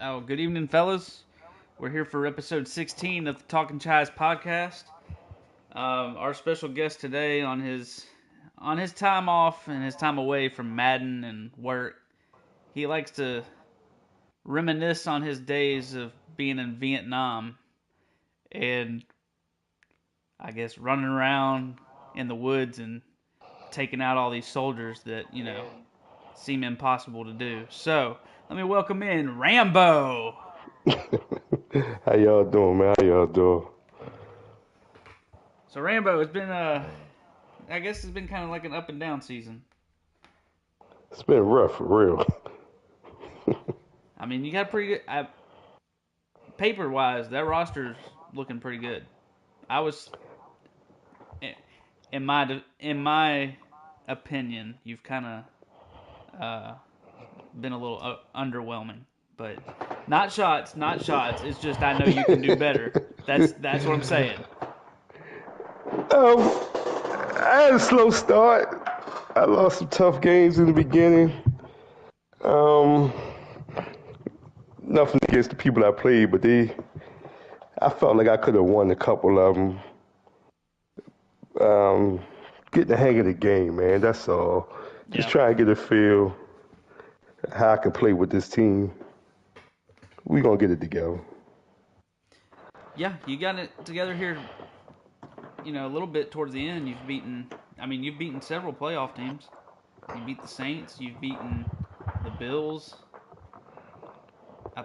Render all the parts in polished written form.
Oh, good evening, fellas. We're here for episode 16 of the Talking Chise podcast. Our special guest today on his time off and his time away from Madden and work, he likes to reminisce on his days of being in Vietnam and I guess running around in the woods and taking out all these soldiers that seem impossible to do. So let me welcome in Rambo. How y'all doing, man? How y'all doing? So Rambo, it's been I guess it's been kind of like an up and down season. It's been rough, for real. I mean, you got pretty good paper wise. That roster's looking pretty good. I was in my opinion, you've kind of been a little underwhelming, but not shots, not shots. It's just I know you can do better. That's what I'm saying. Um, I had a slow start. I lost some tough games in the beginning. Um, Nothing against the people I played, but I felt like I could have won a couple of them. Getting the hang of the game, man. That's all. Just Yeah, trying to get a feel how I can play with this team. We gonna get it together. yeah. You got it together here. A little bit towards the end. You've beaten several playoff teams. You beat the Saints. You've beaten the Bills. I,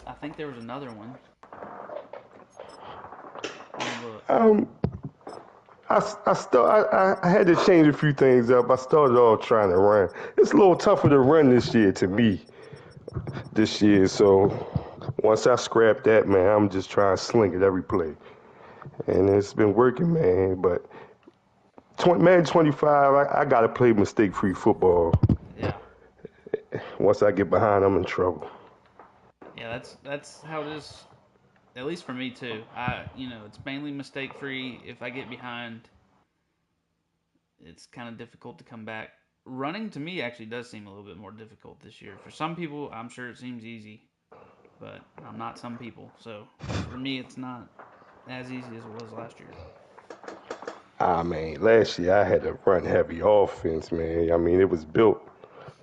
I think there was another one. Let me look. Um, I had to change a few things up. I started off trying to run. It's a little tougher to run this year to me this year. So once I scrap that, man, I'm just trying to sling it every play, and it's been working, man. But 25, I gotta play mistake-free football. Yeah, Once I get behind, I'm in trouble. yeah. That's how it is. At least for me too. It's mainly mistake free. If I get behind, it's kind of difficult to come back. Running to me actually does seem a little bit more difficult this year. For some people, I'm sure it seems easy, but I'm not some people. So for me, it's not as easy as it was last year. Ah, man, last year I had a run-heavy offense, man. I mean, it was built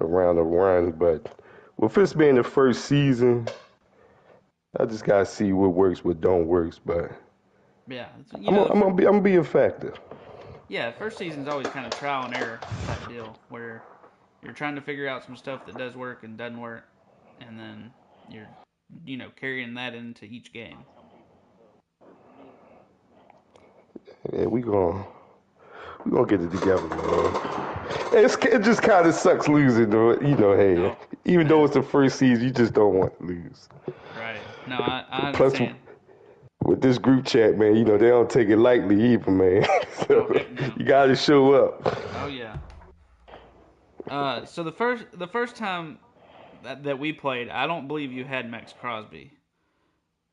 around the run, but with this being the first season, I just gotta see what works, what don't works. But Yeah, I'm gonna be a factor. yeah, first season's always kind of trial and error type deal where you're trying to figure out some stuff that does work and doesn't work, and then you're carrying that into each game. Yeah, we gonna get it together, man. It just kind of sucks losing, though. Hey, No, even though yeah, it's the first season, you just don't want to lose. right. No, I Plus, understand. with this group chat, man, they don't take it lightly either, man. Oh So heck no. you gotta show up. Oh yeah. So the first time that we played, I don't believe you had Max Crosby.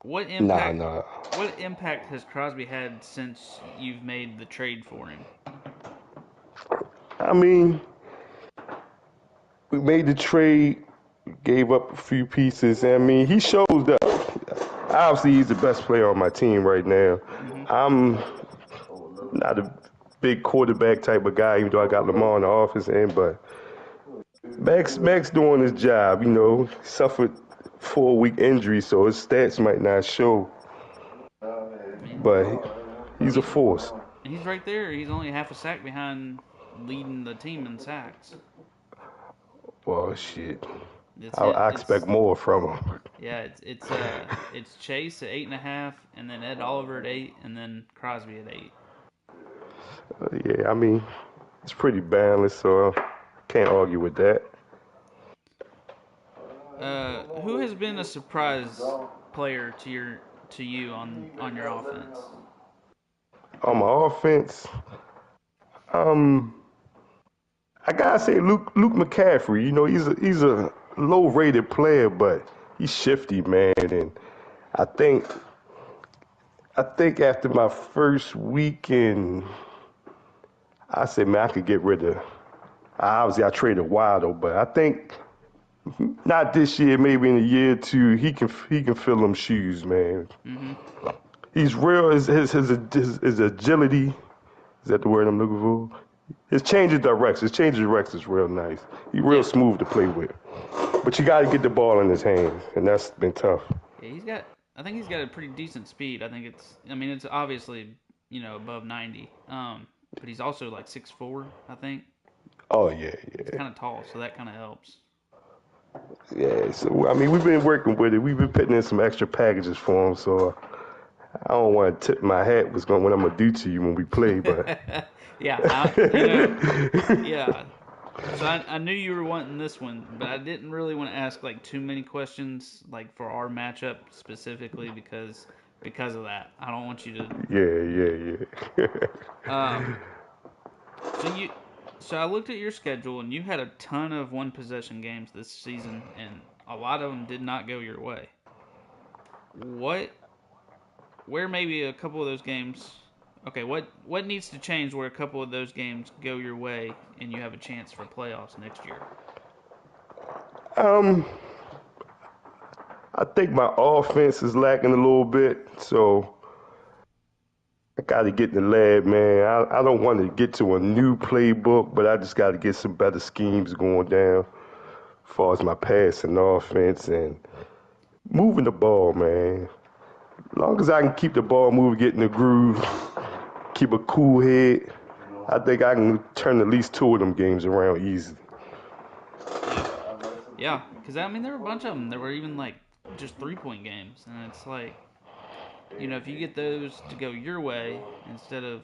What Nah, impact nah. what impact has Crosby had since you've made the trade for him? I mean, we made the trade, gave up a few pieces. I mean, he showed up. Obviously, he's the best player on my team right now. Hmm. I'm not a big quarterback type of guy, even though I got Lamar on the offense end, but Max doing his job. Suffered 4-week injury, so his stats might not show, I mean, but he's a he's force. he's right there. He's only half a sack behind leading the team in sacks. Well, shit. It's hit. I expect It's more from him. Yeah. It's Chase at 8.5, and then Ed Oliver at 8, and then Crosby at 8. Yeah, I mean, it's pretty balanced, so I can't argue with that. Who has been a surprise player to you on your offense? On my offense, um, I gotta say Luke McCaffrey. He's a low rated player, but he's shifty, man. And I think I think after my first weekend, I said, man, I could get rid of. Obviously, I traded Waddle, but I think Not this year, maybe in a year or two. He can fill them shoes, man. Mm-hmm. He's real. His agility. Is that the word I'm looking for? His change of direction. His change of direction is real nice. He's real Yeah. smooth to play with. But you got to get the ball in his hands, and that's been tough. Yeah, I think he's got a pretty decent speed. I mean, it's obviously, above 90. But he's also like 6'4", I think. Oh yeah, He's yeah, kind of tall, so that kind of helps. yeah. So I mean, we've been working with it. We've been putting in some extra packages for him. So I don't want to tip my hat what I'm gonna do to you when we play, but Yeah, yeah. So I knew you were wanting this one, but I didn't really want to ask like too many questions like for our matchup specifically because of that. I don't want you to. yeah. Um. So you. So I looked at your schedule, and you had a ton of one possession games this season, and a lot of them did not go your way. What? Where maybe a couple of those games? Okay, what needs to change where a couple of those games go your way, and you have a chance for playoffs next year? um, I think my offense is lacking a little bit, so I got to get in the lab, man. I don't want to get to a new playbook, but I just got to get some better schemes going down as far as my passing offense and moving the ball, man. As long as I can keep the ball moving, get in the groove, keep a cool head, I think I can turn at least two of them games around easy. Yeah, yeah. Because I mean, there were a bunch of them. There were even like just 3-point games, and it's like, if you get those to go your way instead of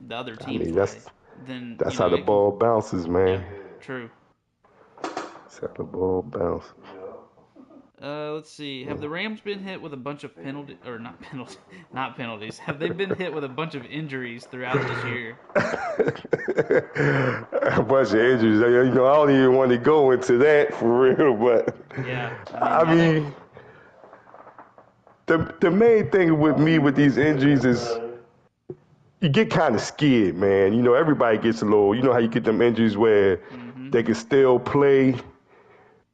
the other I team's mean, way, then that's how the it can. ball bounces, Yeah, man. true. That's how the ball bounces. Let's see. Have the Rams been hit with a bunch of penalty or not penalties? Not penalties. Have they been hit with a bunch of injuries throughout this year? A bunch of injuries. I don't even want to go into that for real, but Yeah, I I think. mean, the main thing with me with these injuries is you get kind of scared, man. Everybody gets a little. You know how you get them injuries where Mm-hmm. they can still play,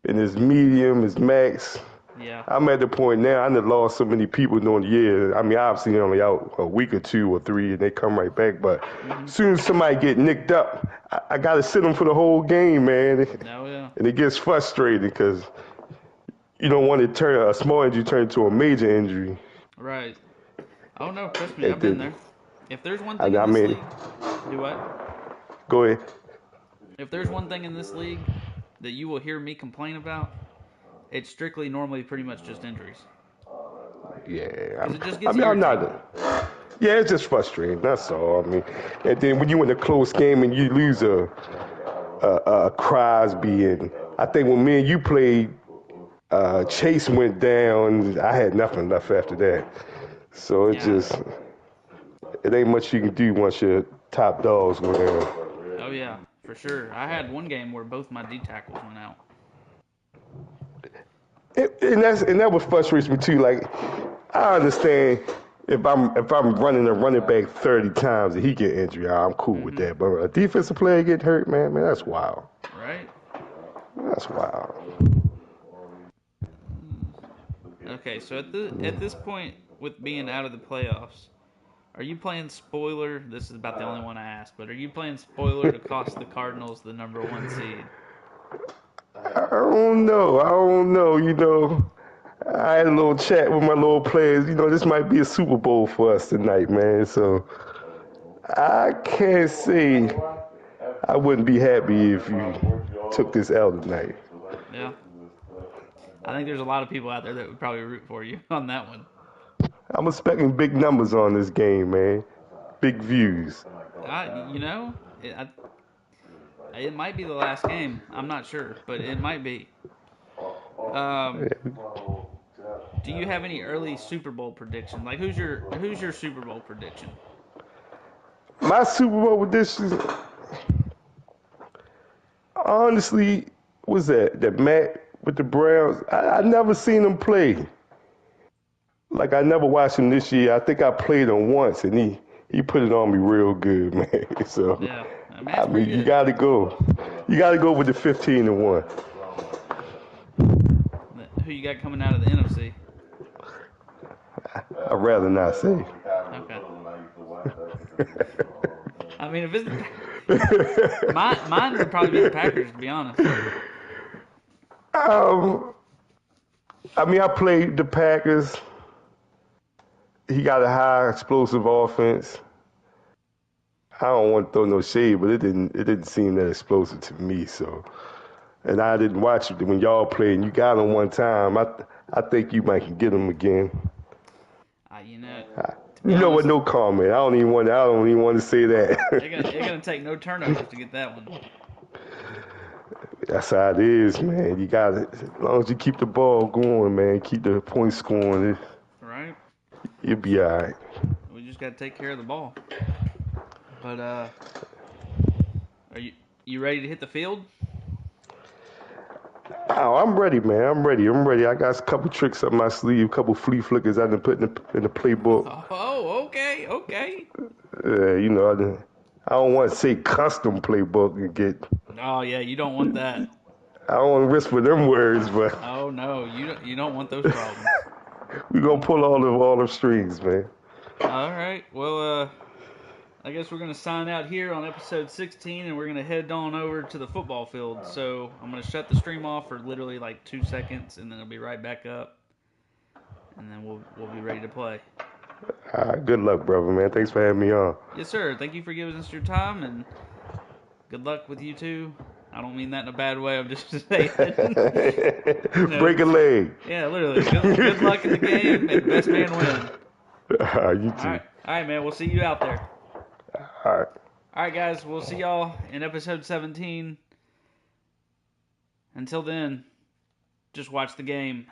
and it's medium, it's max. Yeah. I'm at the point now. I done lost so many people during the year. I mean, obviously they're only out a week or 2 or 3, and they come right back. But Mm-hmm. as soon as somebody get nicked up, I got to sit them for the whole game, man. Oh yeah. And it gets frustrating because you don't want to turn a small injury turn into a major injury. Right. Oh no, trust me, And I've been then, there. If there's one thing in I this mean, league, do what? go ahead. If there's one thing in this league that you will hear me complain about, it's strictly normally pretty much just injuries. Yeah, Because it just I gets mean, I'm irritating. not. Yeah, it's just frustrating. That's all. I mean, and then when you in a close game and you lose a Crosby, and I think when me and you played, Chase went down. I had nothing left after that. So Yeah. it ain't much you can do once your top dogs go down. Oh yeah, for sure. I had one game where both my D tackles went out. And that what frustrates me too. Like, I understand if I'm running a running back 30 times and he get injured, I'm cool with Mm-hmm. that. But a defensive player get hurt, man, that's wild. Right. That's wild. Okay, so at this point with being out of the playoffs, are you playing spoiler? This is about the only one I asked, but are you playing spoiler to cost the Cardinals the #1 seed? I don't know. I don't know. I had a little chat with my little players. This might be a Super Bowl for us tonight, man. So I can't say I wouldn't be happy if you took this L tonight. Yeah. I think there's a lot of people out there that would probably root for you on that one. I'm expecting big numbers on this game, man. Big views. It might be the last game. I'm not sure, but it might be. Um, do you have any early Super Bowl prediction? Like, who's your Super Bowl prediction? My Super Bowl prediction, honestly, was that Matt with the Browns? I never seen him play. Like, I never watched him this year. I think I played him once, and he put it on me real good, man. So, Yeah, I Matt's mean, pretty you good. got to go. You got to go with the 15-1. who you got coming out of the NFC? I'd rather not say. Okay. I mean, if it's mine would probably be the Packers, to be honest. I mean, I played the Packers. He got a high explosive offense. I don't want to throw no shade, but it didn't seem that explosive to me. So, and I didn't watch it when y'all played. And you got him one time. I think you might can get him again. You know, to be You know honest, what? No comment. I don't even want to say that. They're gonna take no turnovers to get that one. That's how it is, man. You got it. As long as you keep the ball going, man, keep the points scoring, Right. you'll be all right. We just got to take care of the ball. But are you ready to hit the field? Oh, I'm ready, man. I'm ready. I got a couple tricks up my sleeve, a couple flea flickers I done put in the playbook. Oh, okay. I don't want to say custom playbook and get. Oh yeah, you don't want that. I don't want to risk with them words, but Oh no, you don't want those problems. we gonna pull all the strings, man. All right. Well, I guess we're gonna sign out here on episode 16, and we're gonna head on over to the football field. So I'm gonna shut the stream off for literally like 2 seconds, and then it'll be right back up, and then we'll be ready to play. All right, good luck, brother, man. Thanks for having me on. Yes, sir. Thank you for giving us your time, and good luck with you too. I don't mean that in a bad way. I'm just saying. Break a leg. Yeah, literally. Good luck in the game, and best man win. You too. All right, man. We'll see you out there. All right. All right, guys. We'll see y'all in episode 17. Until then, just watch the game.